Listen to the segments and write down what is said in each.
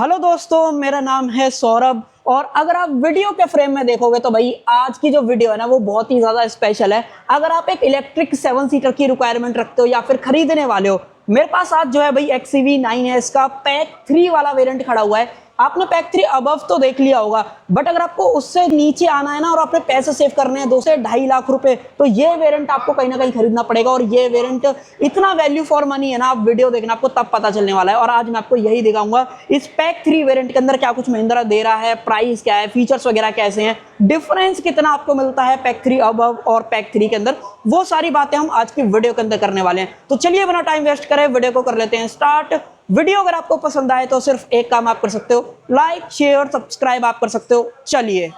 Hello दोस्तों, मेरा नाम है सौरभ। और अगर आप वीडियो के फ्रेम में देखोगे तो भाई आज की जो वीडियो है ना वो बहुत ही ज़्यादा स्पेशल है। अगर आप एक इलेक्ट्रिक 7 सीटर की रिक्वायरमेंट रखते हो या फिर खरीदने वाले हो, मेरे पास आज जो है भाई XCV 9S का पैक 3 वाला वेरिएंट खड़ा हुआ है। आपने पैक 3 अबव तो देख लिया होगा, बट अगर आपको उससे नीचे आना है ना और अपने पैसे सेव करने हैं 2 से 2.5 लाख रुपए, तो ये वेरिएंट आपको कहीं ना कहीं खरीदना पड़ेगा। और ये वेरिएंट इतना वैल्यू फॉर मनी है ना, आप वीडियो देखना आपको तब पता चलने वाला है। और आज मैं आपको यही दिखाऊंगा इस पैक 3 वेरिएंट के अंदर क्या कुछ महिंद्रा दे रहा है, प्राइस क्या है, फीचर्स वगैरह कैसे हैं, डिफरेंस कितना आपको मिलता है पैक 3 अबव और पैक 3 के अंदर। वो सारी बातें हम आज की वीडियो के अंदर करने वाले हैं। तो चलिए बिना टाइम वेस्ट करे वीडियो को कर लेते हैं स्टार्ट। वीडियो अगर आपको पसंद आए तो सिर्फ एक काम आप कर सकते हो, लाइक शेयर सब्सक्राइब आप कर सकते हो। चलिए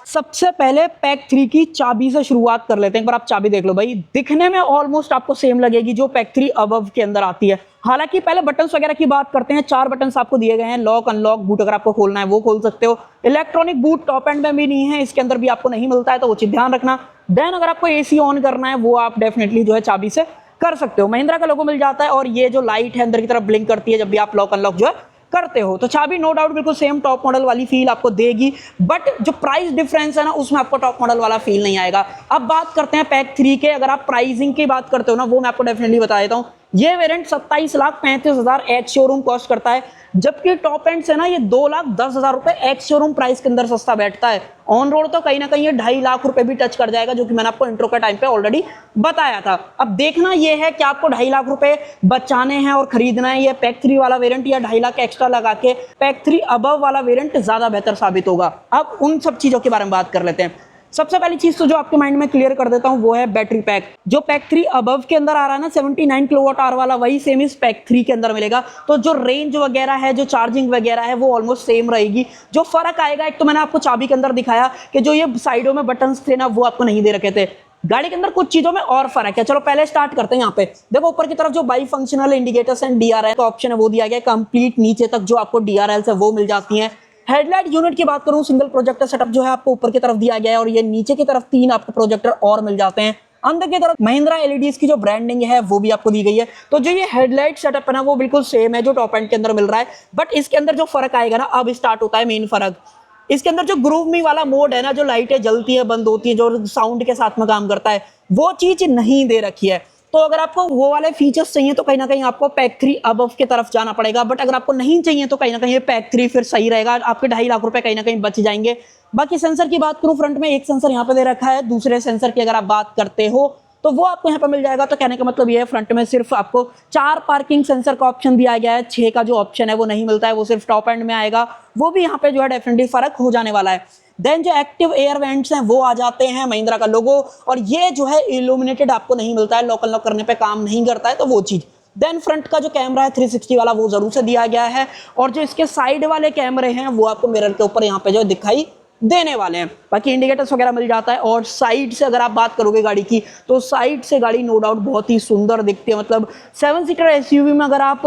सबसे पहले पैक 3 की चाबी से शुरुआत कर लेते हैं। एक बार आप चाबी देख लो भाई, दिखने में ऑलमोस्ट आपको सेम लगेगी जो पैक 3 अबव के अंदर आती है। हालांकि पहले बटन्स वगैरह की बात करते हैं। 4 बटन्स आपको दिए गए हैं, लॉक अनलॉक बूट अगर आपको खोलना है वो खोल सकते हो। इलेक्ट्रॉनिक बूट टॉप एंड में भी नहीं है, इसके अंदर भी आपको नहीं मिलता है, तो वो चीज ध्यान रखना। देन अगर आपको AC ऑन करना है वो आप डेफिनेटली जो है चाबी से कर सकते हो। महिंद्रा का लोगो मिल जाता है और ये जो लाइट है अंदर की तरफ ब्लिंक करती है जब भी आप लॉक अनलॉक जो है करते हो। तो चाबी नो डाउट बिल्कुल सेम टॉप मॉडल वाली फील आपको देगी, बट जो प्राइस डिफरेंस है ना उसमें आपको टॉप मॉडल वाला फील नहीं आएगा। अब बात करते हैं पैक 3 के। अगर आप प्राइसिंग की बात करते हो ना वो मैं आपको डेफिनेटली बता देता हूँ। ये वेरिएंट 27,35,000 एक्स शोरूम कॉस्ट करता है, जबकि टॉप एंड से ना ये 2,10,000 रुपए एक्स शोरूम प्राइस के अंदर सस्ता बैठता है। ऑन रोड तो कहीं ना कहीं ये 2.5 लाख रुपए भी टच कर जाएगा, जो कि मैंने आपको इंट्रो का टाइम पे ऑलरेडी बताया था। अब देखना ये है कि आपको 2.5 लाख रुपए बचाने हैं और खरीदना है ये पैक 3 वाला वेरिएंट, या 2.5 लाख एक्स्ट्रा लगा के पैक 3 अबव वाला वेरिएंट ज्यादा बेहतर साबित होगा। अब उन सब चीजों के बारे में बात कर लेते हैं। सबसे पहली चीज तो जो आपके माइंड में क्लियर कर देता हूं वो है बैटरी पैक। जो पैक 3 अबव के अंदर आ रहा है ना 79 किलोवाट आवर वाला, वही सेम इस पैक 3 के अंदर मिलेगा। तो जो रेंज वगैरह है, जो चार्जिंग वगैरह है वो ऑलमोस्ट सेम रहेगी। जो फर्क आएगा, एक तो मैंने आपको चाबी के अंदर दिखाया कि जो ये साइडों में बटन्स थे ना वो आपको नहीं दे रखे थे। गाड़ी के अंदर कुछ चीजों में और फर्क है। चलो पहले स्टार्ट करते हैं। यहाँ पे देखो ऊपर की तरफ जो by functional indicators and DRL का ऑप्शन है वो दिया गया है। कंप्लीट नीचे तक जो आपको DRL है वो मिल जाती है। हेडलाइट यूनिट की बात करूं, सिंगल प्रोजेक्टर सेटअप जो है आपको ऊपर की तरफ दिया गया है और ये नीचे की तरफ 3 आपको प्रोजेक्टर और मिल जाते हैं। अंदर की तरफ महिंद्रा LEDs की जो ब्रांडिंग है वो भी आपको दी गई है। तो जो ये हेडलाइट सेटअप है ना वो बिल्कुल सेम है जो टॉप एंड के अंदर मिल रहा है, बट इसके अंदर जो फर्क आएगा ना अब स्टार्ट होता है मेन फर्क। इसके अंदर जो ग्रूव मी वाला मोड है ना, जो लाइटें जलती है बंद होती है, जो साउंड के साथ में काम करता है, वो चीज नहीं दे रखी है। तो अगर आपको वो वाले फीचर्स चाहिए तो कहीं ना कहीं आपको पैक 3 अबव की तरफ जाना पड़ेगा, बट अगर आपको नहीं चाहिए तो कहीं ना कहीं पैक 3 फिर सही रहेगा। आपके 2.5 लाख रुपए कहीं ना कहीं बच जाएंगे। बाकी सेंसर की बात करूं, फ्रंट में एक सेंसर यहाँ पे दे रखा है। दूसरे सेंसर की अगर आप बात करते हो तो वो आपको यहाँ पे मिल जाएगा। तो कहने का मतलब ये है फ्रंट में सिर्फ आपको 4 पार्किंग सेंसर का ऑप्शन दिया गया है, 6 का जो ऑप्शन है वो नहीं मिलता है, वो सिर्फ टॉप एंड में आएगा। वो भी यहाँ पे जो है डेफिनेटली फर्क हो जाने वाला है। देन जो एक्टिव एयर वेंट्स हैं वो आ जाते हैं, महिंद्रा का लोगो, और ये जो है इल्यूमिनेटेड आपको नहीं मिलता है, लोकल लॉक करने पे काम नहीं करता है, तो वो चीज। देन फ्रंट का जो कैमरा है 360 वाला वो जरूर से दिया गया है, और जो इसके साइड वाले कैमरे हैं वो आपको मिरर के ऊपर यहाँ पे जो दिखाई देने वाले हैं। बाकी इंडिकेटर्स वगैरह मिल जाता है। और साइड से अगर आप बात करोगे गाड़ी की, तो साइड से गाड़ी नो डाउट बहुत ही सुंदर दिखती है। मतलब 7 सीटर SUV में अगर आप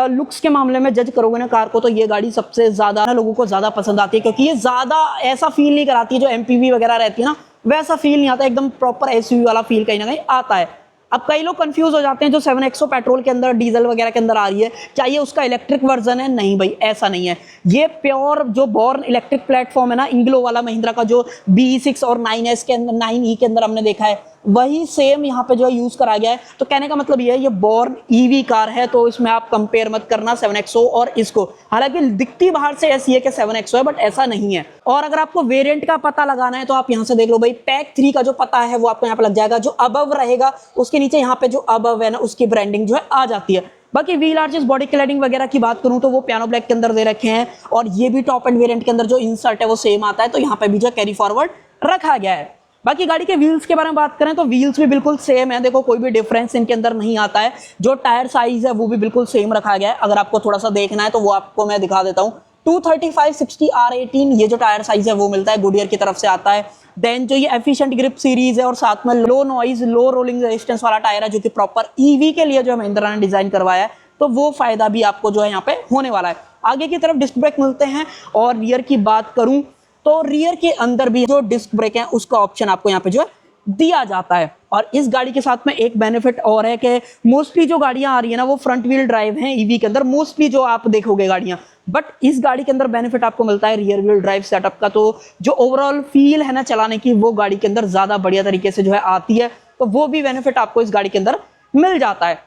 लुक्स के मामले में जज करोगे ना कार को, तो ये गाड़ी सबसे ज्यादा लोगों को ज्यादा पसंद आती है, क्योंकि ये ज्यादा ऐसा फील नहीं कराती है जो MPV वगैरह रहती है ना, वैसा फील नहीं आता। एकदम प्रॉपर SUV वाला फील कहीं ना कहीं आता है। अब कई लोग कंफ्यूज हो जाते हैं, जो 7XO पेट्रोल के अंदर डीजल वगैरह के अंदर आ रही है, क्या ये उसका इलेक्ट्रिक वर्जन है? नहीं भाई, ऐसा नहीं है। ये प्योर जो बॉर्न इलेक्ट्रिक प्लेटफॉर्म है ना, इंग्लो वाला महिंद्रा का जो BE6 और 9S के अंदर 9E के अंदर हमने देखा है, वही सेम यहाँ पे जो है यूज करा गया है। तो कहने का मतलब ये है, ये बॉर्न EV कार है, तो इसमें आप कंपेयर मत करना 7XO और इसको। हालांकि दिखती बाहर से ऐसी है कि 7XO है, बट ऐसा नहीं है। और अगर आपको वेरिएंट का पता लगाना है तो आप यहाँ से देख लो भाई, पैक 3 का जो पता है वो आपको यहाँ पे लग जाएगा। जो अबव रहेगा उसके नीचे यहाँ पे जो अबव है ना उसकी ब्रांडिंग जो है आ जाती है। बाकी व्हील आर्चेस, बॉडी क्लैडिंग वगैरह की बात करूं तो वो पियानो ब्लैक के अंदर दे रखे हैं, और ये भी टॉप एंड वेरिएंट के अंदर जो इंसर्ट है वो सेम आता है, तो यहाँ पे भी जो कैरी फॉरवर्ड रखा गया है। बाकी गाड़ी के व्हील्स के बारे में बात करें तो व्हील्स भी बिल्कुल सेम है। देखो कोई भी डिफरेंस इनके अंदर नहीं आता है। जो टायर साइज है वो भी बिल्कुल सेम रखा गया है। अगर आपको थोड़ा सा देखना है तो वो आपको मैं दिखा देता हूँ। 235/60 R18 ये जो टायर साइज है वो मिलता है, गुडियर की तरफ से आता है। देन जो ये एफिशिएंट ग्रिप सीरीज है और साथ में लो नॉइज लो रोलिंग रेजिस्टेंस वाला टायर है, जो कि प्रॉपर EV के लिए जो महिंद्रा ने डिजाइन करवाया है, तो वो फायदा भी आपको जो है यहाँ पे होने वाला है। आगे की तरफ डिस्क ब्रेक मिलते हैं। और रियर की बात करूं तो रियर के अंदर भी जो डिस्क ब्रेक है उसका ऑप्शन आपको यहाँ पे जो है दिया जाता है। और इस गाड़ी के साथ में एक बेनिफिट और है कि मोस्टली जो गाड़ियां आ रही है ना वो फ्रंट व्हील ड्राइव हैं ईवी के अंदर, मोस्टली जो आप देखोगे गाड़ियां, बट इस गाड़ी के अंदर बेनिफिट आपको मिलता है रियर व्हील ड्राइव सेटअप का। तो जो ओवरऑल फील है ना चलाने की, वो गाड़ी के अंदर ज्यादा बढ़िया तरीके से जो है आती है, तो वो भी बेनिफिट आपको इस गाड़ी के अंदर मिल जाता है।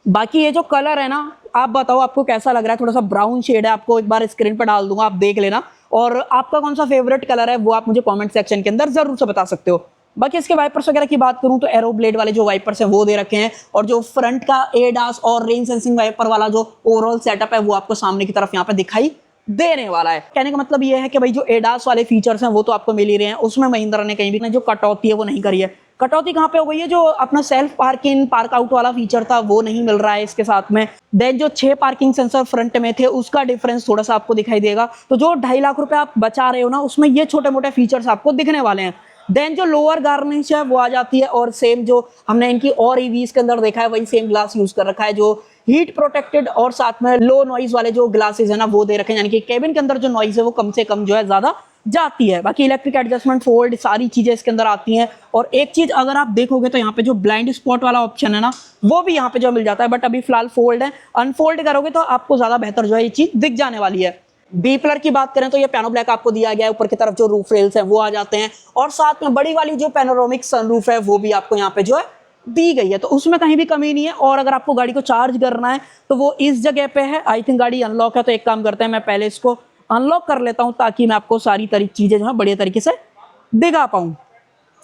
बाकी ये जो कलर है ना, आप बताओ आपको कैसा लग रहा है, थोड़ा सा ब्राउन शेड है, आपको एक बार स्क्रीन पर डाल दूंगा, आप देख लेना, और आपका कौन सा फेवरेट कलर है वो आप मुझे कमेंट सेक्शन के अंदर जरूर से बता सकते हो। बाकी इसके वाइपर्स वगैरह की बात करूं तो एरो ब्लेड वाले जो वाइपर्स हैं वो दे रखे हैं, और जो फ्रंट का एडास और रेन सेंसिंग वाइपर वाला जो ओवरऑल सेटअप है वो आपको सामने की तरफ यहाँ पे दिखाई देने वाला है। कहने का मतलब ये है कि भाई जो एडास वाले फीचर्स हैं वो तो आपको मिल ही रहे हैं, उसमें महिंद्रा ने कहीं भी जो कटौती है वो नहीं करी है। कटौती कहाँ पे हो गई है, जो अपना सेल्फ पार्किंग पार्क आउट वाला फीचर था वो नहीं मिल रहा है इसके साथ में। देन जो 6 पार्किंग सेंसर फ्रंट में थे उसका डिफरेंस थोड़ा सा आपको दिखाई देगा, तो जो 2.5 लाख रुपए आप बचा रहे हो ना उसमें ये छोटे मोटे फीचर्स आपको दिखने वाले हैं। देन जो लोअर गार्निश है वो आ जाती है, और सेम जो हमने इनकी और ईवीज के अंदर देखा है वही सेम ग्लास यूज कर रखा है, जो हीट प्रोटेक्टेड और साथ में लो नॉइज वाले जो ग्लासेस है ना वो दे रखे हैं, यानी कि केबिन के अंदर जो नॉइज है वो कम से कम जो है ज्यादा जाती है। बाकी इलेक्ट्रिक एडजस्टमेंट फोल्ड सारी चीजें इसके अंदर आती हैं, और एक चीज अगर आप देखोगे तो यहाँ पे जो ब्लाइंड स्पॉट वाला ऑप्शन है ना वो भी यहाँ पे जो मिल जाता है, बट अभी फिलहाल फोल्ड है, अनफोल्ड करोगे तो आपको ज्यादा बेहतर जो है ये चीज दिख जाने वाली है। बी पिलर की बात करें तो ये पियानो ब्लैक आपको दिया गया है, ऊपर की तरफ जो रूफ रेल्स हैं वो आ जाते हैं, और साथ में बड़ी वाली जो पैनोरामिक सनरूफ है वो भी आपको यहाँ पे जो है दी गई है, तो उसमें कहीं भी कमी नहीं है। और अगर आपको गाड़ी को चार्ज करना है तो वो इस जगह पे है। आई थिंक गाड़ी अनलॉक है, तो एक काम करते हैं मैं पहले इसको अनलॉक कर लेता हूं ताकि मैं आपको सारी चीजें जो है बढ़िया तरीके से दिखा पाऊं।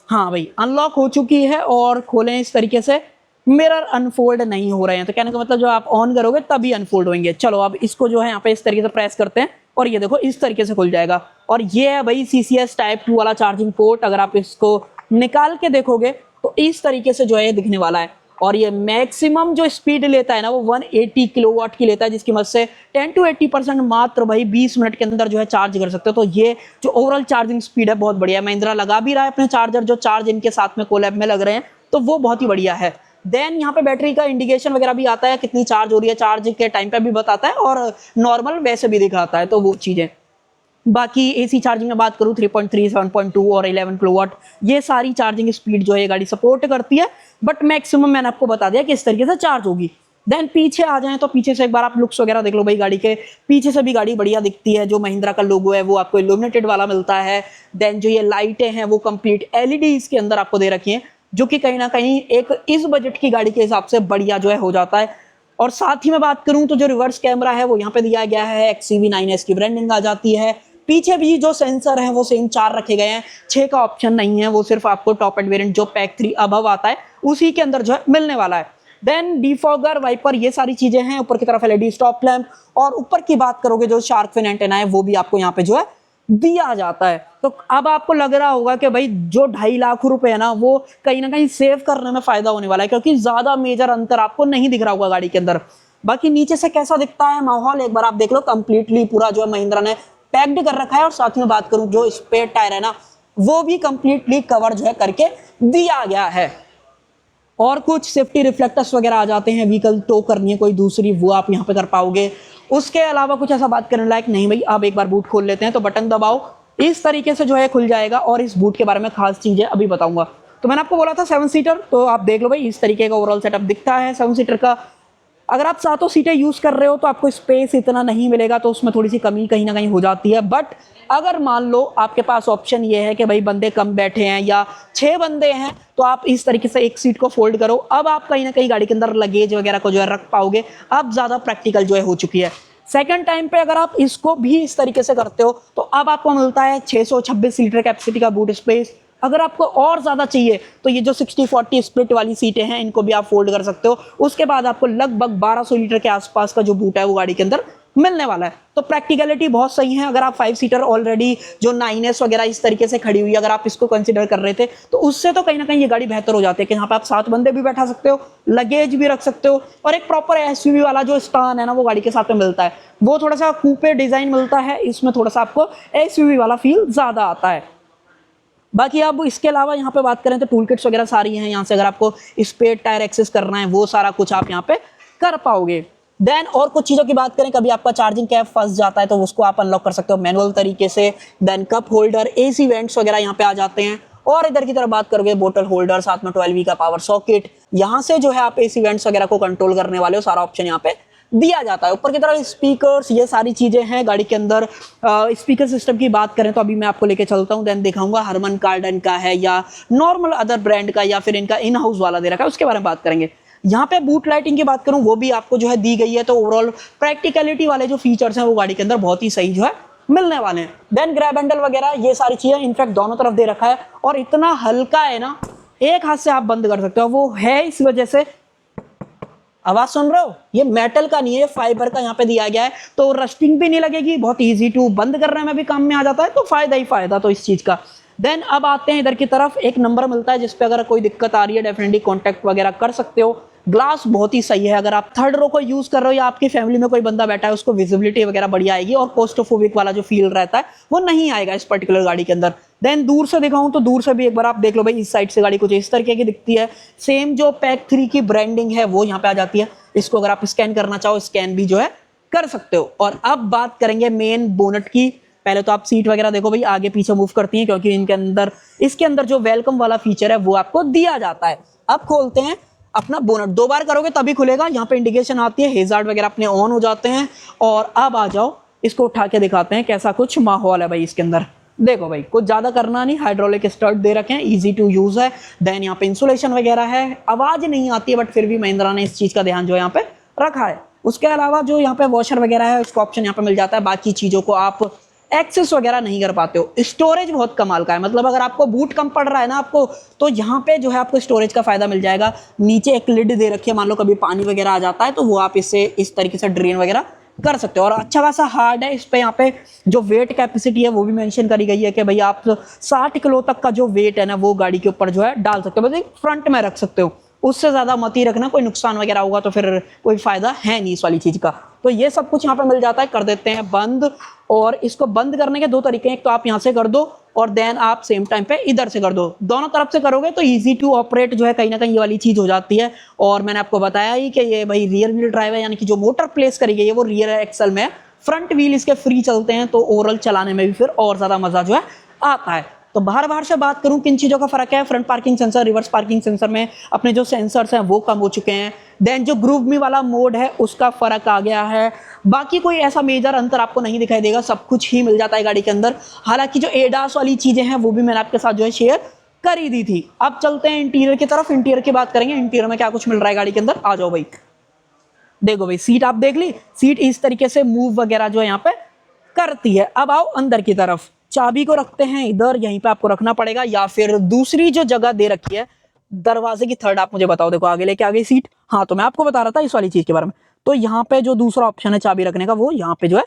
हाँ भाई अनलॉक हो चुकी है, और खोलें इस तरीके से, मिरर अनफोल्ड नहीं हो रहे हैं, तो कहने का मतलब जो आप ऑन करोगे तभी अनफोल्ड होंगे। चलो अब इसको जो है यहाँ पे इस तरीके से प्रेस करते हैं, और ये देखो इस तरीके से खुल जाएगा। और ये है भाई CCS टाइप 2 वाला चार्जिंग पोर्ट। अगर आप इसको निकाल के देखोगे तो इस तरीके से जो है दिखने वाला है, और ये मैक्सिमम जो स्पीड लेता है ना वो 180 किलोवाट की लेता है, जिसकी मदद से 10 to 80% मात्र भाई 20 मिनट के अंदर जो है चार्ज कर सकते हो। तो ये जो ओवरऑल चार्जिंग स्पीड है बहुत बढ़िया है। महिंद्रा लगा भी रहा है अपने चार्जर, जो चार्ज इनके साथ में कोलैब में लग रहे हैं, तो वो बहुत ही बढ़िया है। देन यहाँ पे बैटरी का इंडिकेशन वगैरह भी आता है, कितनी चार्ज हो रही है, चार्ज के टाइम पे भी बताता है, और नॉर्मल वैसे भी दिखाता है, तो वो चीजें। बाकी एसी चार्जिंग में बात करूं 3.3, 7.2 और 11 किलोवाट, ये सारी चार्जिंग स्पीड जो है गाड़ी सपोर्ट करती है, बट मैक्सिमम मैंने आपको बता दिया कि इस तरीके से चार्ज होगी। देन पीछे आ जाएं तो पीछे से एक बार आप लुक्स वगैरह देख लो भाई, गाड़ी के पीछे से भी गाड़ी बढ़िया दिखती है। जो महिंद्रा का लोगो है वो आपको इल्यूमिनेटेड वाला मिलता है। देन जो ये लाइटें हैं वो कंप्लीट LED इसके अंदर आपको दे रखी हैं, जो कि कहीं ना कहीं एक इस बजट की गाड़ी के हिसाब से बढ़िया जो है हो जाता है। और साथ ही मैं बात करूं तो जो रिवर्स कैमरा है वो यहाँ पे दिया गया है, XCV9S की ब्रांडिंग आ जाती है। पीछे भी जो सेंसर हैं वो सेम 4 रखे गए हैं, 6 का ऑप्शन नहीं है, वो सिर्फ आपको टॉप एंड वेरिएंट जो पैक 3 अबव आता है उसी के अंदर जो है मिलने वाला है। देन डिफॉगर, वाइपर, ये सारी चीजें हैं। ऊपर की तरफ LED स्टॉप लैंप, और ऊपर की बात करोगे जो शार्क फिन एंटेना है वो भी आपको यहाँ पे जो है दिया जाता है। तो अब आपको लग रहा होगा कि भाई जो 2.5 लाख रुपए है ना वो कहीं ना कहीं सेव करने में फायदा होने वाला है, क्योंकि ज्यादा मेजर अंतर आपको नहीं दिख रहा होगा गाड़ी के अंदर। बाकी नीचे से कैसा दिखता है माहौल एक बार आप देख लो, कंप्लीटली पूरा जो है महिंद्रा ने पैक्ड कर रखा है। और साथ में बात करूं जो स्पेयर टायर है ना वो भी कंप्लीटली कवर जो है करके दिया गया है। और कुछ सेफ्टी रिफ्लेक्टर्स वगैरह आ जाते हैं, व्हीकल टो करनी है कोई दूसरी वो आप यहाँ पे कर पाओगे। उसके अलावा कुछ ऐसा बात करने लायक नहीं भाई। आप एक बार बूट खोल लेते हैं तो बटन दबाओ, इस तरीके से जो है खुल जाएगा। और इस बूट के बारे में खास चीजें अभी बताऊंगा। तो मैंने आपको बोला था 7 सीटर, तो आप देख लो भाई इस तरीके का ओवरऑल सेटअप दिखता है 7 सीटर का। अगर आप 7 सीटें यूज कर रहे हो तो आपको स्पेस इतना नहीं मिलेगा, तो उसमें थोड़ी सी कमी कहीं ना कहीं हो जाती है। बट अगर मान लो आपके पास ऑप्शन ये है कि भाई बंदे कम बैठे हैं या 6 बंदे हैं, तो आप इस तरीके से एक सीट को फोल्ड करो। अब आप कहीं ना कहीं गाड़ी के अंदर लगेज वगैरह को जो है रख पाओगे। अब ज्यादा प्रैक्टिकल जो है हो चुकी है। सेकंड टाइम पे अगर आप इसको भी इस तरीके से करते हो तो अब आपको मिलता है 626 लीटर कैपेसिटी का बूट स्पेस। अगर आपको और ज्यादा चाहिए तो ये जो 60-40 स्प्लिट वाली सीटें हैं इनको भी आप फोल्ड कर सकते हो। उसके बाद आपको लगभग 1200 लीटर के आसपास का जो बूट है वो गाड़ी के अंदर मिलने वाला है। तो प्रैक्टिकलिटी बहुत सही है। अगर आप 5 सीटर ऑलरेडी जो 9S वगैरह इस तरीके से खड़ी हुई है अगर आप इसको कंसिडर कर रहे थे तो उससे तो कहीं ना कहीं ये गाड़ी बेहतर हो जाती है कि यहाँ पे आप 7 बंदे भी बैठा सकते हो, लगेज भी रख सकते हो, और एक प्रॉपर एसयूवी वाला जो स्टान है ना वो गाड़ी के साथ में मिलता है। वो थोड़ा सा कूपे डिजाइन मिलता है, इसमें थोड़ा सा आपको एसयूवी वाला फील ज्यादा आता है। बाकी अब इसके अलावा यहाँ पे बात करें तो टूल किट्स वगैरह सारी हैं यहाँ से। अगर आपको स्पेयर टायर एक्सेस करना है वो सारा कुछ आप यहाँ पे कर पाओगे। देन और कुछ चीज़ों की बात करें, कभी आपका चार्जिंग कैप फंस जाता है तो उसको आप अनलॉक कर सकते हो मैनुअल तरीके से। Then cup holder, AC vents वगैरह यहाँ पे आ जाते हैं। और इधर की तरफ बात करोगे बोतल होल्डर, साथ में 12V का पावर सॉकेट, यहाँ से जो है आप एसी वेंट्स वगैरह को कंट्रोल करने वाले हो, सारा ऑप्शन यहाँ पे दिया जाता है। ऊपर की तरफ स्पीकर्स, ये सारी चीजें हैं गाड़ी के अंदर। स्पीकर सिस्टम की बात करें तो अभी मैं आपको लेके चलता हूँ, देन दिखाऊंगा हरमन कार्डन का है या नॉर्मल अदर ब्रांड का या फिर इनका इन हाउस वाला दे रखा है, उसके बारे में बात करेंगे। यहाँ पे बूट लाइटिंग की बात करूं वो भी आपको जो है दी गई है, तो ओवरऑल प्रैक्टिकलिटी वाले जो फीचर्स हैं वो गाड़ी के अंदर बहुत ही सही जो है मिलने वाले हैं। देन ग्रैब हैंडल वगैरह ये सारी चीजें इनफैक्ट दोनों तरफ दे रखा है और इतना हल्का है ना, एक हाथ से आप बंद कर सकते हो। वो है इस वजह से, आवाज सुन रहे हो, ये मेटल का नहीं है, फाइबर का यहाँ पे दिया गया है, तो रस्टिंग भी नहीं लगेगी, बहुत इजी टू बंद करने में भी काम में आ जाता है, तो फायदा ही फायदा तो इस चीज का। देन अब आते हैं इधर की तरफ, एक नंबर मिलता है जिसपे अगर कोई दिक्कत आ रही है डेफिनेटली कॉन्टैक्ट वगैरह कर सकते हो। ग्लास बहुत ही सही है, अगर आप थर्ड रो को यूज कर रहे हो या आपकी फैमिली में कोई बंदा बैठा है उसको विजिबिलिटी वगैरह बढ़िया आएगी और कोस्टोफोबिक वाला जो फील रहता है वो नहीं आएगा इस पर्टिकुलर गाड़ी के अंदर। देन दूर से दिखाऊं तो दूर से भी एक बार आप देख लो भाई, इस साइड से गाड़ी कुछ इस तरीके की दिखती है। सेम जो पैक 3 की ब्रांडिंग है वो यहाँ पे आ जाती है, इसको अगर आप स्कैन करना चाहो स्कैन भी जो है कर सकते हो। और अब बात करेंगे मेन बोनट की। पहले तो आप सीट वगैरह देखो भाई आगे पीछे मूव करती हैं क्योंकि इसके अंदर जो वेलकम वाला फीचर है वो आपको दिया जाता है। अब खोलते हैं अपना बोनट, 2 बार करोगे तभी खुलेगा, यहाँ पे इंडिकेशन आती है, हेजार्ड वगैरह अपने ऑन हो जाते हैं। और अब आ जाओ, इसको उठा के दिखाते हैं कैसा कुछ माहौल है भाई इसके अंदर। देखो भाई कुछ ज्यादा करना नहीं, हाइड्रोलिक स्टर्ट दे रखे हैं, इजी टू यूज है। देन यहाँ पे इंसुलेशन वगैरह है, आवाज नहीं आती है बट फिर भी महिंद्रा ने इस चीज का ध्यान जो है यहाँ पे रखा है। उसके अलावा जो यहाँ पे वॉशर वगैरह है उसका ऑप्शन यहाँ पे मिल जाता है, बाकी चीजों को आप एक्सेस वगैरह नहीं कर पाते हो। स्टोरेज बहुत कमाल का है, मतलब अगर आपको बूट कम पड़ रहा है ना आपको, तो यहाँ पे जो है आपको स्टोरेज का फायदा मिल जाएगा। नीचे एक लिड दे रखी है, मान लो कभी पानी वगैरह आ जाता है तो वो आप इससे इस तरीके से ड्रेन वगैरह कर सकते हो। और अच्छा खासा हार्ड है, इस पे यहाँ पे जो वेट कैपेसिटी है वो भी मेंशन करी गई है कि भाई आप 60 किलो तक का जो वेट है ना वो गाड़ी के ऊपर जो है डाल सकते हो, बस फ्रंट में रख सकते हो, उससे ज्यादा मत ही रखना, कोई नुकसान वगैरह होगा तो फिर कोई फायदा है नहीं इस वाली चीज का। तो ये सब कुछ यहाँ पे मिल जाता है। कर देते हैं बंद, और इसको बंद करने के 2 तरीके हैं, एक तो आप यहाँ से कर दो और देन आप सेम टाइम पे इधर से कर दो। दोनों तरफ से करोगे तो इजी टू ऑपरेट जो है कहीं ना कहीं ये वाली चीज हो जाती है। और मैंने आपको बताया ही कि ये भाई रियर व्हील ड्राइव है, यानी कि जो मोटर प्लेस करी गई है वो रियर एक्सल में, फ्रंट व्हील इसके फ्री चलते हैं, तो ओवरऑल चलाने में भी फिर और ज्यादा मजा जो है आता है। तो बाहर से बात करूं किन चीजों का फर्क है, front parking sensor, reverse parking sensor में अपने जो सेंसर्स हैं वो कम हो चुके हैं। देन जो ग्रूव मी वाला मोड है उसका फर्क आ गया है। बाकी कोई ऐसा मेजर अंतर आपको नहीं दिखाई देगा, सब कुछ ही मिल जाता है गाड़ी के अंदर। हालांकि जो एडास वाली चीजें हैं वो भी मैंने आपके साथ जो है शेयर कर ही दी थी। अब चलते हैं इंटीरियर की तरफ, इंटीरियर की बात करेंगे, इंटीरियर में क्या कुछ मिल रहा है गाड़ी के अंदर। आ जाओ भाई, देखो भाई सीट आप देख ली, सीट इस तरीके से मूव वगैरह जो है यहाँ पे करती है। अब आओ अंदर की तरफ, चाबी को रखते हैं इधर, यहीं पे आपको रखना पड़ेगा, या फिर दूसरी जो जगह दे रखी है दरवाजे की थर्ड, आप मुझे बताओ। देखो आगे लेके आ गई सीट, हाँ तो मैं आपको बता रहा था इस वाली चीज के बारे में। तो यहाँ पे जो दूसरा ऑप्शन है चाबी रखने का वो यहाँ पे जो है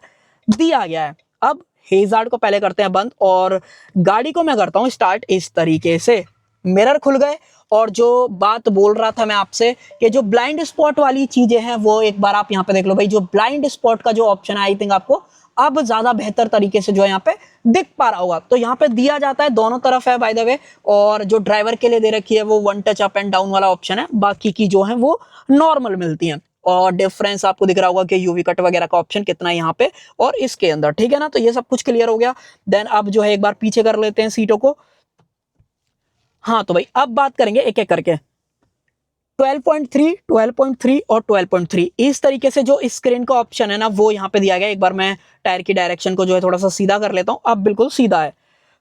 दिया गया है। अब हेजार्ड को पहले करते हैं बंद और गाड़ी को मैं करता हूँ स्टार्ट इस तरीके से। मिरर खुल गए, और जो बात बोल रहा था मैं आपसे कि जो ब्लाइंड स्पॉट वाली चीजें हैं वो एक बार आप यहाँ पे देख लो भाई। जो ब्लाइंड स्पॉट का जो ऑप्शन है आई थिंक आपको अब ज्यादा बेहतर तरीके से जो है यहाँ पे दिख पा रहा होगा। तो यहाँ पे दिया जाता है, दोनों तरफ है बाय द वे, और जो ड्राइवर के लिए दे रखी है वो 1 टच अप एंड डाउन वाला ऑप्शन है, बाकी की जो है वो नॉर्मल मिलती हैं। और डिफरेंस आपको दिख रहा होगा कि यूवी कट वगैरह का ऑप्शन कितना है यहाँ पे और इसके अंदर, ठीक है ना। तो ये सब कुछ क्लियर हो गया। देन अब जो है एक बार पीछे कर लेते हैं सीटों को। हाँ तो भाई अब बात करेंगे एक एक करके। 12.3, 12.3 और 12.3 इस तरीके से जो स्क्रीन का ऑप्शन है ना वो यहाँ पे दिया गया। एक बार मैं टायर की डायरेक्शन को जो है थोड़ा सा सीधा कर लेता हूँ, अब बिल्कुल सीधा है।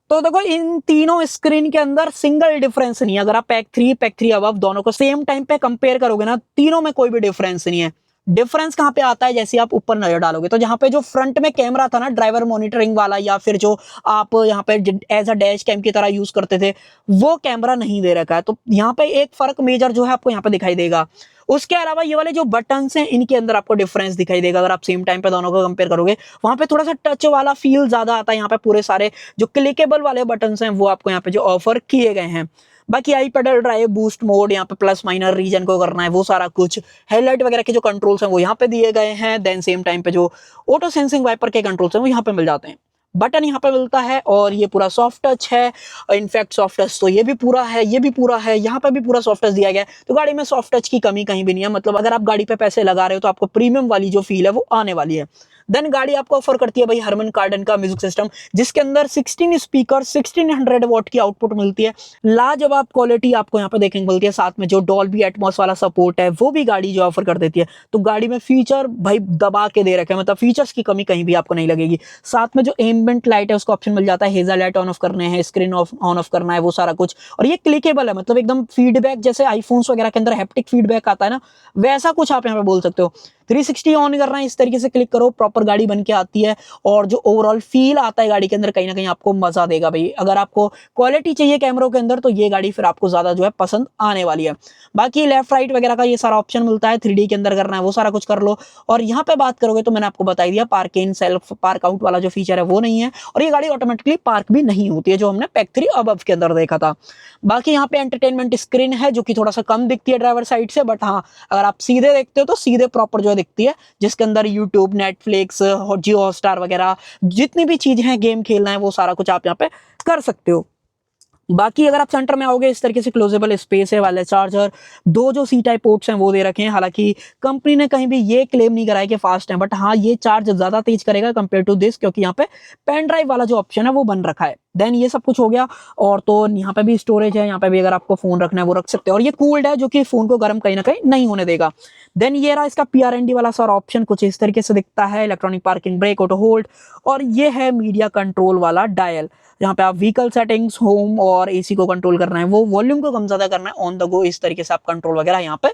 तो देखो इन तीनों स्क्रीन के अंदर सिंगल डिफरेंस नहीं है। अगर आप पैक 3 अबव दोनों को सेम टाइम पे कंपेयर करोगे ना, तीनों में कोई भी डिफरेंस नहीं है। डिफरेंस कहाँ पे आता है, जैसे आप ऊपर नजर डालोगे तो जहां पे जो फ्रंट में कैमरा था ना ड्राइवर मॉनिटरिंग वाला, या फिर जो आप यहाँ पे एज अ डैश कैम की तरह यूज करते थे, वो कैमरा नहीं दे रखा है। तो यहाँ पे एक फर्क मेजर जो है आपको यहाँ पे दिखाई देगा। उसके अलावा ये वाले जो बटन्स हैं इनके अंदर आपको डिफरेंस दिखाई देगा। अगर आप सेम टाइम पे दोनों को कंपेयर करोगे, वहां पे थोड़ा सा टच वाला फील ज्यादा आता है। यहाँ पे पूरे सारे जो क्लिकेबल वाले बटन्स हैं वो आपको यहाँ पे जो ऑफर किए गए हैं। बाकी आई पेडल ड्राइव, बूस्ट मोड, यहाँ पे प्लस माइनर रीजन को करना है वो सारा कुछ, हेडलाइट वगैरह के जो कंट्रोल्स हैं वो यहाँ पे दिए गए हैं। देन सेम टाइम पे जो ऑटो सेंसिंग वाइपर के कंट्रोल्स हैं वो यहाँ पे मिल जाते हैं। बटन यहाँ पे मिलता है, और ये पूरा सॉफ्ट टच है। इनफैक्ट सॉफ्ट टच तो ये भी पूरा है, ये भी पूरा है, यहाँ पे भी पूरा सॉफ्ट टच दिया गया है। तो गाड़ी में सॉफ्ट टच की कमी कहीं भी नहीं है। मतलब अगर आप गाड़ी पे पैसे लगा रहे हो तो आपको प्रीमियम वाली जो फील है वो आने वाली है। देन गाड़ी आपको ऑफर करती है भाई हरमन कार्डन का म्यूजिक सिस्टम, जिसके अंदर 16 स्पीकर 1600 वॉट की आउटपुट मिलती है। लाजवाब क्वालिटी आपको यहाँ पे देखने को मिलती है, साथ में जो डॉल्बी एटमॉस वाला सपोर्ट है वो भी गाड़ी जो ऑफर कर देती है। तो गाड़ी में फीचर भाई दबा के दे रखे हैं, मतलब फीचर्स की कमी कहीं भी आपको नहीं लगेगी। साथ में जो एम्बिएंट लाइट है उसका ऑप्शन मिल जाता है, हेजा लाइट ऑन ऑफ करने हैं, स्क्रीन ऑफ ऑन ऑफ करना है, वो सारा कुछ। और ये क्लिकेबल है, मतलब एकदम फीडबैक जैसे आईफोन्स वगैरह के अंदर हैप्टिक फीडबैक आता है ना, वैसा कुछ आप यहाँ पे बोल सकते हो। 360 ऑन करना है, इस तरीके से क्लिक करो, प्रॉपर गाड़ी बन के आती है। और जो ओवरऑल फील आता है गाड़ी के अंदर, कहीं ना कहीं आपको मजा देगा भाई। अगर आपको क्वालिटी चाहिए कैमरों के अंदर तो ये गाड़ी फिर आपको ज्यादा जो है पसंद आने वाली है। बाकी लेफ्ट राइट वगैरह का ये सारा ऑप्शन मिलता है, 3D के अंदर करना है वो सारा कुछ कर लो। और यहाँ पे बात करोगे तो मैंने आपको बता दिया, park in self park out वाला जो फीचर है वो नहीं है, और ये गाड़ी ऑटोमेटिकली पार्क भी नहीं होती है, जो हमने पैक 3 अबव के अंदर देखा था। बाकी यहाँ पे एंटरटेनमेंट स्क्रीन है जो कि थोड़ा सा कम दिखती है ड्राइवर साइड से, बट हाँ अगर आप सीधे देखते हो तो सीधे प्रॉपर जो है दिखती है, जिसके अंदर यूट्यूब, नेटफ्लिक्स, जियो हॉटस्टार वगैरह जितनी भी चीजें हैं, गेम खेलना है, वो सारा कुछ आप यहाँ पे कर सकते हो। बाकी अगर आप सेंटर में आओगे, इस तरीके से क्लोजेबल स्पेस है, वाले चार्जर, दो जो सी टाइप पोर्ट्स हैं वो दे रखे हैं। हालांकि कंपनी ने कहीं भी ये क्लेम नहीं कराया कि फास्ट है, बट हाँ ये चार्ज ज्यादा तेज करेगा कंपेयर टू दिस, क्योंकि यहाँ पे पेन ड्राइव वाला जो ऑप्शन है वो बन रखा है। देन ये सब कुछ हो गया। और तो यहाँ पे भी स्टोरेज है, यहाँ पे भी अगर आपको फोन रखना है वो रख सकते हो, और ये कूल्ड है जो कि फोन को गर्म कहीं ना कहीं नहीं होने देगा। देन ये रहा इसका PRND वाला सारा ऑप्शन, कुछ इस तरीके से दिखता है, electronic parking brake, auto hold, और ये है मीडिया कंट्रोल वाला डायल, जहाँ पे आप व्हीकल सेटिंग्स, होम और AC को कंट्रोल करना है, वो वॉल्यूम को कम ज्यादा करना है, ऑन द गो इस तरीके से आप कंट्रोल वगैरह यहाँ पे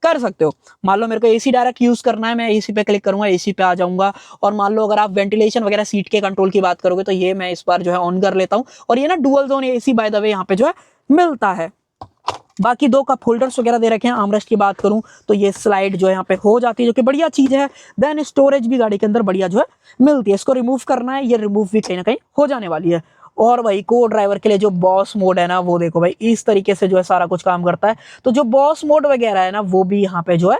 कर सकते हो। मान लो मेरे को AC डायरेक्ट यूज करना है, मैं AC पे क्लिक करूंगा, AC पे आ जाऊंगा। और मान लो अगर आप वेंटिलेशन वगैरह सीट के कंट्रोल की बात करोगे तो ये मैं इस बार जो है ऑन कर लेता हूँ, और ये ना dual zone AC by the way यहाँ पे जो है मिलता है। बाकी दो कप होल्डर्स वगैरह दे रखे हैं। आर्मरेस्ट की बात करूं तो ये स्लाइड जो है यहाँ पे हो जाती है, जो कि बढ़िया चीज है। देन स्टोरेज भी गाड़ी के अंदर बढ़िया जो है मिलती है। इसको रिमूव करना है, ये रिमूव भी कहीं ना कहीं हो जाने वाली है। और भाई को ड्राइवर के लिए जो बॉस मोड है ना, वो देखो भाई इस तरीके से जो है सारा कुछ काम करता है। तो जो बॉस मोड वगैरह है ना, वो भी यहाँ पे जो है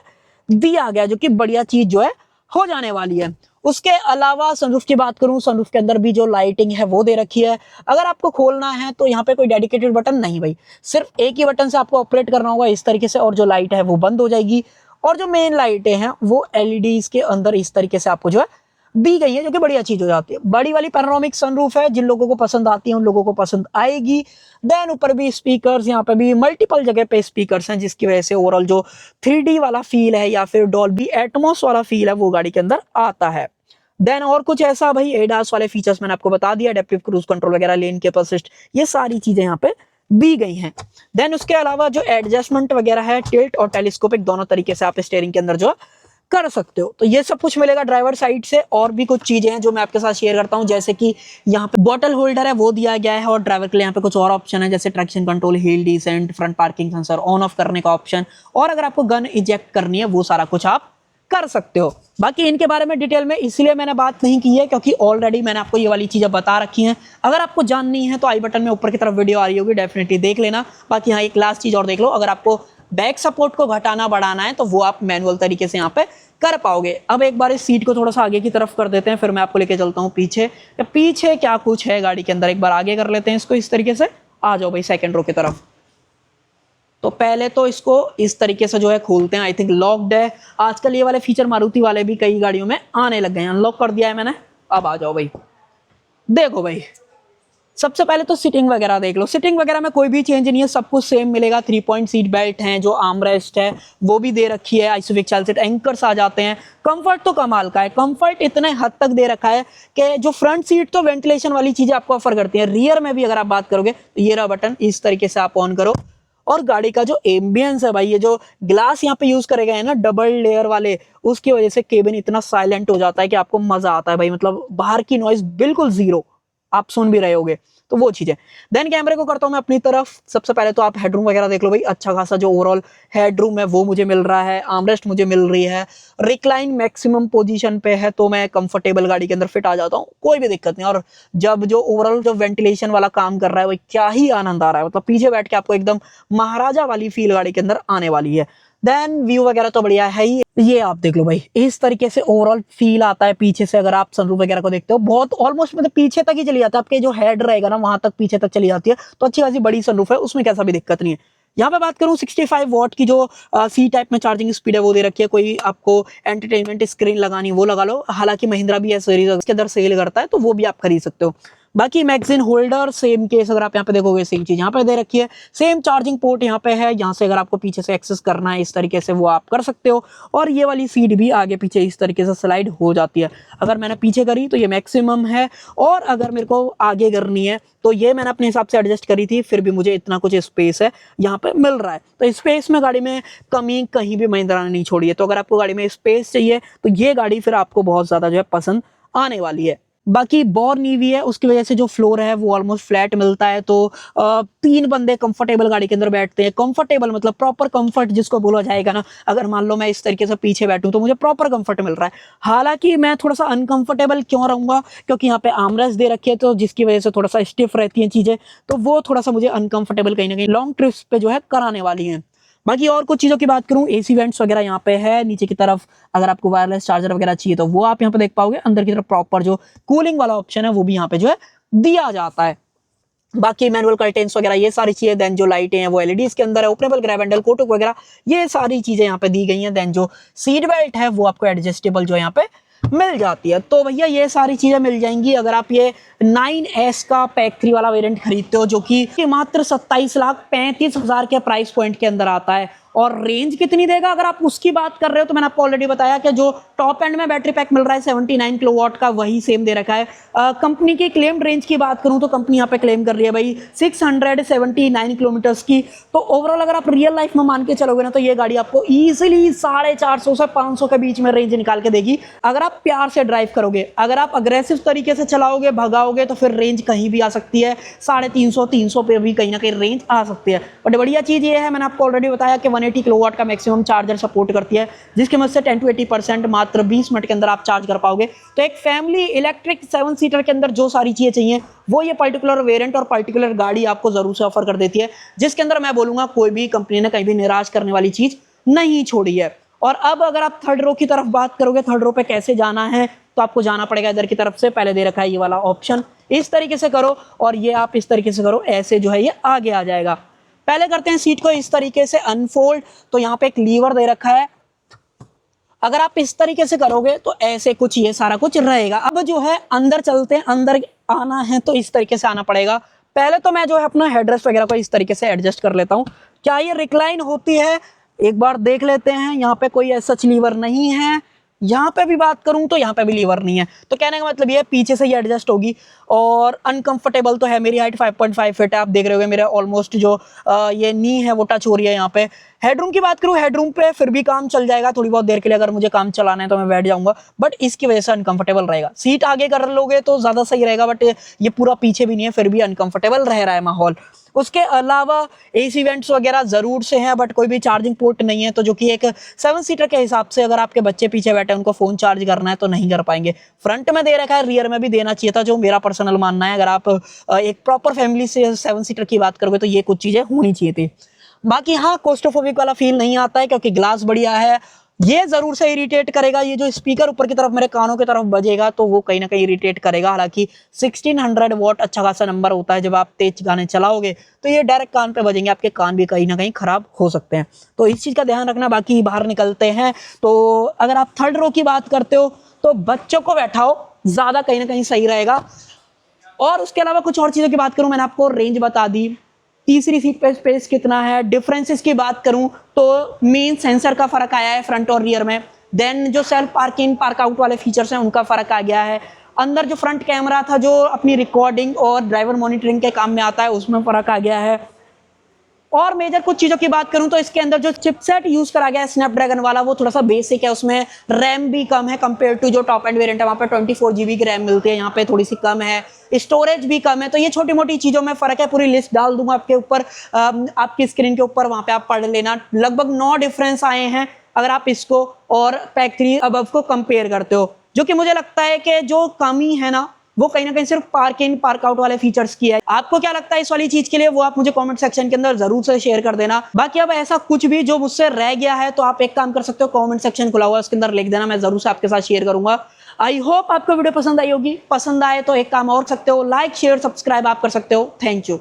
दिया गया, जो कि बढ़िया चीज जो है हो जाने वाली है। उसके अलावा सनरूफ की बात करूं, सनरूफ के अंदर भी जो लाइटिंग है वो दे रखी है। अगर आपको खोलना है तो यहाँ पे कोई डेडिकेटेड बटन नहीं भाई, सिर्फ एक ही बटन से आपको ऑपरेट करना होगा इस तरीके से, और जो लाइट है वो बंद हो जाएगी। और जो मेन लाइटें हैं वो LEDs के अंदर इस तरीके से आपको जो है दी गई है, जो कि बढ़िया चीज हो जाती है। बड़ी वाली पैनोरामिक सनरूफ है, जिन लोगों को पसंद आती है उन लोगों को पसंद आएगी। देन ऊपर भी स्पीकर्स, यहाँ पे भी मल्टीपल जगह पे स्पीकर्स हैं, जिसकी वजह से ओवरऑल जो 3D वाला फील है या फिर डॉल्बी एटमॉस वाला फील है वो गाड़ी के अंदर आता है। देन और कुछ ऐसा भाई ADAS वाले फीचर्स मैंने आपको बता दिया, एडेप्टिव क्रूज कंट्रोल वगैरह, लेन कीप असिस्ट, ये सारी चीजें यहाँ पे दी गई हैं। देन उसके अलावा जो एडजस्टमेंट वगैरह है, टिल्ट और टेलीस्कोपिक, दोनों तरीके से आप स्टीयरिंग के अंदर जो कर सकते हो। तो ये सब कुछ मिलेगा ड्राइवर साइड से। और भी कुछ चीजें हैं जो मैं आपके साथ शेयर करता हूं, जैसे कि यहाँ पे बॉटल होल्डर है वो दिया गया है, और ड्राइवर के लिए यहाँ पे कुछ और ऑप्शन है, जैसे traction control, hill descent, front parking sensor, on off करने का ऑप्शन, और अगर आपको गन इजेक्ट करनी है वो सारा कुछ आप कर सकते हो। बाकी इनके बारे में डिटेल में इसलिए मैंने बात नहीं की है क्योंकि ऑलरेडी मैंने आपको ये वाली चीजें बता रखी हैं। अगर आपको जाननी है तो आई बटन में ऊपर की तरफ वीडियो आ रही होगी, डेफिनेटली देख लेना। बाकी हाँ एक लास्ट चीज और देख लो, अगर आपको बैक सपोर्ट को घटाना बढ़ाना है तो वो आप मैनुअल तरीके से यहाँ पे कर पाओगे। अब एक बार इस सीट को थोड़ा सा आगे की तरफ कर देते हैं, फिर मैं आपको लेके चलता हूँ पीछे। पीछे क्या कुछ है गाड़ी के अंदर, एक बार आगे कर लेते हैं इसको इस तरीके से। आ जाओ भाई सेकंड रो की तरफ। तो पहले तो इसको इस तरीके से जो है खोलते हैं, आई थिंक लॉक्ड है। आजकल ये वाले फीचर मारुति वाले भी कई गाड़ियों में आने लग गए हैं। अनलॉक कर दिया है मैंने, अब आ जाओ भाई। देखो भाई सबसे पहले तो सीटिंग वगैरह देख लो। सीटिंग वगैरह में कोई भी चेंज नहीं है, सब कुछ सेम मिलेगा। 3 पॉइंट सीट बेल्ट हैं, जो आर्मरेस्ट है वो भी दे रखी है, आइसोफिक्स चाइल्ड सीट, एंकर्स आ जाते हैं। कंफर्ट तो कमाल का है, कंफर्ट इतने हद तक दे रखा है कि जो फ्रंट सीट तो वेंटिलेशन वाली चीजें आपको ऑफर करती है। रियर में भी अगर आप बात करोगे तो ये रहा बटन, इस तरीके से आप ऑन करो। और गाड़ी का जो एम्बियंस है भाई, ये जो ग्लास यहाँ पे यूज करे गए हैं ना डबल लेयर वाले, उसकी वजह से केबिन इतना साइलेंट हो जाता है कि आपको मजा आता है भाई। मतलब बाहर की नॉइज बिल्कुल जीरो, आप सुन भी रहे होगे, तो वो चीजें। देन कैमरे को करता हूं मैं अपनी तरफ। सबसे पहले तो आप हेडरूम वगैरह देख लो भाई, अच्छा खासा जो ओवरऑल हेडरूम है वो मुझे मिल रहा है। आर्मरेस्ट मुझे मिल रही है, रिक्लाइन मैक्सिमम पोजीशन पे है, तो मैं कंफर्टेबल गाड़ी के अंदर फिट आ जाता हूँ, कोई भी दिक्कत नहीं। और जब जो ओवरऑल जो वेंटिलेशन वाला काम कर रहा है, वो क्या ही आनंद आ रहा है। मतलब पीछे बैठ के आपको एकदम महाराजा वाली फील गाड़ी के अंदर आने वाली है। देन व्यू वगैरह तो बढ़िया है ही। ये आप देख लो भाई, इस तरीके से ओवरऑल फील आता है पीछे से। अगर आप सनरूफ वगैरह को देखते हो, बहुत ऑलमोस्ट मतलब पीछे तक ही चली जाती है, आपके जो हेड रहेगा ना वहां तक पीछे तक चली जाती है। तो अच्छी खासी बड़ी सनरूफ है, उसमें कैसा भी दिक्कत नहीं है। यहाँ पे बात करूँ 65 वॉट की जो सी टाइप में चार्जिंग स्पीड है वो दे रखी है। कोई आपको एंटरटेनमेंट स्क्रीन लगानी वो लगा लो, हालांकि महिंद्रा भी है सीरीज इसके अंदर सेल करता है तो वो भी आप खरीद सकते हो। बाकी मैगजीन होल्डर सेम केस, अगर आप यहाँ पे देखोगे सेम चीज यहाँ पे दे रखी है। सेम चार्जिंग पोर्ट यहाँ पे है, यहाँ से अगर आपको पीछे से एक्सेस करना है इस तरीके से वो आप कर सकते हो। और ये वाली सीट भी आगे पीछे इस तरीके से स्लाइड हो जाती है। अगर मैंने पीछे करी तो ये मैक्सिमम है, और अगर मेरे को आगे करनी है तो ये मैंने अपने हिसाब से एडजस्ट करी थी, फिर भी मुझे इतना कुछ स्पेस है यहाँ पे मिल रहा है। तो स्पेस में गाड़ी में कमी कहीं भी महिंद्रा ने नहीं छोड़ी है। तो अगर आपको गाड़ी में स्पेस चाहिए तो ये गाड़ी फिर आपको बहुत ज्यादा जो है पसंद आने वाली है। बाकी बॉर्न ईवी है, उसकी वजह से जो फ्लोर है वो ऑलमोस्ट फ्लैट मिलता है, तो 3 बंदे कंफर्टेबल गाड़ी के अंदर बैठते हैं। कंफर्टेबल मतलब प्रॉपर कंफर्ट जिसको बोला जाएगा ना, अगर मान लो मैं इस तरीके से पीछे बैठूं तो मुझे प्रॉपर कंफर्ट मिल रहा है। हालांकि मैं थोड़ा सा अनकंफर्टेबल क्यों रहूंगा, क्योंकि यहाँ पे आर्मरेस्ट दे रखी है, तो जिसकी वजह से थोड़ा सा स्टिफ रहती हैं चीजें, तो वो थोड़ा सा मुझे अनकंफर्टेबल कहीं ना कहीं लॉन्ग ट्रिप्स पे जो है कराने वाली है। बाकी और कुछ चीजों की बात करूं, एसी वेंट्स वगैरह यहाँ पे है नीचे की तरफ। अगर आपको वायरलेस चार्जर वगैरह चाहिए तो वो आप यहाँ पे देख पाओगे। अंदर की तरफ प्रॉपर जो कूलिंग वाला ऑप्शन है वो भी यहाँ पे जो है दिया जाता है। बाकी मैनुअल कर्टेन्स वगैरह ये सारी चीजें, देन जो लाइटें हैं वो एलईडीज के अंदर है। ओपनेबल ग्रैब हैंडल, कोटक वगैरह ये सारी चीजें यहाँ पे दी गई हैं। देन जो सीट बेल्ट है वो आपको एडजस्टेबल जो यहाँ पे मिल जाती है। तो भैया ये सारी चीजें मिल जाएंगी अगर आप ये 9S का पैक 3 वाला वेरिएंट खरीदते हो, जो कि मात्र 27,35,000 के प्राइस पॉइंट के अंदर आता है। और रेंज कितनी देगा अगर आप उसकी बात कर रहे हो तो मैंने आपको ऑलरेडी बताया कि जो टॉप एंड में बैटरी पैक मिल रहा है 79 किलोवाट का वही सेम दे रखा है। कंपनी की क्लेम्ड रेंज की बात करूं तो कंपनी यहाँ पे क्लेम कर रही है भाई 679 किलोमीटर्स की। तो ओवरऑल अगर आप रियल लाइफ में मान के चलोगे ना तो ये गाड़ी आपको इजीली 450 से 500 के बीच में रेंज निकाल के देगी अगर आप प्यार से ड्राइव करोगे। अगर आप अग्रेसिव तरीके से चलाओगे, भगाओगे, तो फिर रेंज कहीं भी आ सकती है। 350 300 पे भी कहीं ना कहीं रेंज आ सकती है। बट बढ़िया चीज ये है, मैंने आपको ऑलरेडी बताया कि 180 किलोवाट का मैक्सिमम चार्जर सपोर्ट करती है, जिसकी मदद से 10 to 80% मात्र 20 मिनट के अंदर आप चार्ज कर पाओगे। तो एक फैमिली इलेक्ट्रिक 7 सीटर के अंदर जो सारी चीजें चाहिए वो ये पर्टिकुलर वेरिएंट और पर्टिकुलर गाड़ी आपको जरूर से ऑफर कर देती है, जिसके अंदर मैं बोलूंगा कोई भी कंपनी ने कहीं भी निराश करने वाली चीज नहीं छोड़ी है। और अब अगर आप थर्ड रो की तरफ बात करोगे, थर्ड रो पे कैसे जाना है, तो आपको जाना पड़ेगा इधर की तरफ से। पहले दे रखा है ये वाला ऑप्शन, इस तरीके से करो और ये आप इस तरीके से करो, ऐसे जो है ये आगे आ जाएगा। पहले करते हैं सीट को इस तरीके से अनफोल्ड, तो यहाँ पे एक लीवर दे रखा है। अगर आप इस तरीके से करोगे तो ऐसे कुछ ये सारा कुछ रहेगा। अब जो है अंदर चलते हैं, अंदर आना है तो इस तरीके से आना पड़ेगा। पहले तो मैं जो है अपना हेडरेस्ट वगैरह को इस तरीके से एडजस्ट कर लेता हूँ। क्या ये रिक्लाइन होती है एक बार देख लेते हैं। यहाँ पे कोई ऐसा लीवर नहीं है। यहाँ पे भी बात करूं तो यहाँ पे भी लीवर नहीं है। तो कहने का मतलब ये पीछे से ही एडजस्ट होगी। और अनकंफर्टेबल तो है, मेरी हाइट 5.5 फीट है, आप देख रहे होगे मेरा ऑलमोस्ट जो ये नी है वो टच हो रही है यहाँ पे। हेडरूम की बात करूं, हेडरूम पे फिर भी काम चल जाएगा थोड़ी बहुत देर के लिए, अगर मुझे काम चलाना है तो मैं बैठ जाऊंगा, बट इसकी वजह से अनकंफर्टेबल रहेगा। सीट आगे कर लोगे तो ज्यादा सही रहेगा, बट ये पूरा पीछे भी नहीं है, फिर भी अनकंफर्टेबल रह रहा है माहौल। उसके अलावा एसी वेंट्स वगैरह जरूर से हैं, बट कोई भी चार्जिंग पोर्ट नहीं है, तो जो कि एक 7 सीटर के हिसाब से अगर आपके बच्चे पीछे बैठे उनको फोन चार्ज करना है तो नहीं कर पाएंगे। फ्रंट में दे रखा है, रियर में भी देना चाहिए था, जो मेरा पर्सनल मानना है। अगर आप एक प्रॉपर फैमिली से 7 सीटर की बात करोगे तो ये कुछ चीजें होनी चाहिए थी। बाकी हाँ, कोस्टोफोबिक वाला फील नहीं आता है क्योंकि ग्लास बढ़िया है। ये जरूर से इरिटेट करेगा, ये जो स्पीकर ऊपर की तरफ मेरे कानों की तरफ बजेगा तो वो कहीं ना कहीं इरिटेट करेगा। हालांकि 1600 वॉट अच्छा खासा नंबर होता है, जब आप तेज गाने चलाओगे तो ये डायरेक्ट कान पे बजेंगे, आपके कान भी कहीं ना कहीं खराब हो सकते हैं, तो इस चीज का ध्यान रखना। बाकी बाहर निकलते हैं तो अगर आप थर्ड रो की बात करते हो तो बच्चों को बैठाओ, ज्यादा कहीं ना कहीं सही रहेगा। और उसके अलावा कुछ और चीजों की बात करूं, मैंने आपको रेंज बता दी, तीसरी सीट पे स्पेस कितना है। डिफरेंसेस की बात करूं तो मेन सेंसर का फर्क आया है फ्रंट और रियर में। देन जो सेल्फ पार्किंग पार्क आउट वाले फीचर्स हैं उनका फर्क आ गया है। अंदर जो फ्रंट कैमरा था जो अपनी रिकॉर्डिंग और ड्राइवर मॉनिटरिंग के काम में आता है उसमें फर्क आ गया है। और मेजर कुछ चीजों की बात करूं तो इसके अंदर जो चिपसेट यूज करा गया है स्नैपड्रैगन वाला वो थोड़ा सा बेसिक है, उसमें रैम भी कम है कंपेयर टू जो टॉप एंड वेरिएंट है, वहां पे 24 GB की रैम मिलती है, यहाँ पे थोड़ी सी कम है, स्टोरेज भी कम है। तो ये छोटी मोटी चीजों में फर्क है, पूरी लिस्ट डाल दूंगा आपके ऊपर, आपकी स्क्रीन के ऊपर, वहां पे आप पढ़ लेना। लगभग 9 डिफरेंस आए हैं अगर आप इसको और पैक 3 अबव को कंपेयर करते हो, जो कि मुझे लगता है कि जो कमी है ना वो कहीं ना कहीं सिर्फ पार्क इन पार्क आउट वाले फीचर्स की है। आपको क्या लगता है इस वाली चीज के लिए, वो आप मुझे कमेंट सेक्शन के अंदर जरूर से शेयर कर देना। बाकी अब ऐसा कुछ भी जो मुझसे रह गया है तो आप एक काम कर सकते हो, कमेंट सेक्शन खुला हुआ है उसके अंदर लिख देना, मैं जरूर से आपके साथ शेयर करूंगा। आई होप आपको वीडियो पसंद आई होगी। पसंद आए तो एक काम और सकते हो, लाइक शेयर सब्सक्राइब आप कर सकते हो। Thank you.